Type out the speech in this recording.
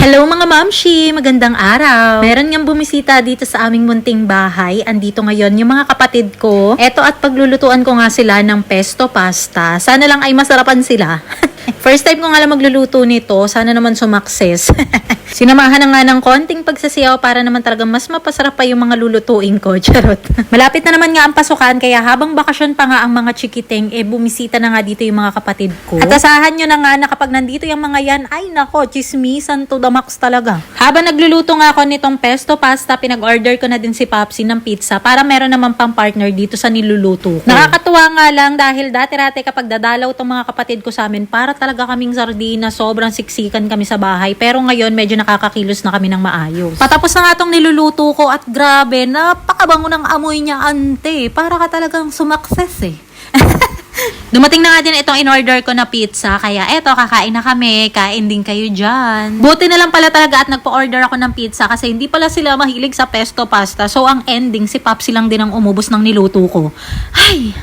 Hello mga mamshi! Magandang araw! Meron ngang bumisita dito sa aming munting bahay. Andito ngayon yung mga kapatid ko. Eto at paglulutuan ko nga sila ng pesto pasta. Sana lang ay masarapan sila. First time ko nga lang magluluto nito. Sana naman sumakses. Sinamahan na nga ng konting pagsasayaw para naman talaga mas mapasarap pa yung mga lulutuin ko. Charot. Malapit na naman nga ang pasukan kaya habang bakasyon pa nga ang mga chikiting, bumisita na nga dito yung mga kapatid ko. At asahan nyo na nga na kapag nandito yung mga yan, ay nako, chismisan to the max talaga. Habang nagluluto nga ako nitong pesto pasta, pinag-order ko na din si Popsi ng pizza para meron naman pang partner dito sa niluluto ko. Nakakatuwa nga lang dahil dati-rate kapag dadalaw tong mga kapatid ko sa amin, para talaga kaming sardina, sobrang siksikan kami sa bahay. Pero ngayon, medyo nakakakilos na kami ng maayos. Patapos na nga itong niluluto ko at grabe, napakabango ng amoy niya, ante. Para ka talagang sumakses eh. Dumating na nga din itong in-order ko na pizza, kaya eto, kakain na kami, kain din kayo dyan. Buti na lang pala talaga at nagpa-order ako ng pizza kasi hindi pala sila mahilig sa pesto pasta. So ang ending, si Popsi lang din ang umubos ng niluto ko. Ay!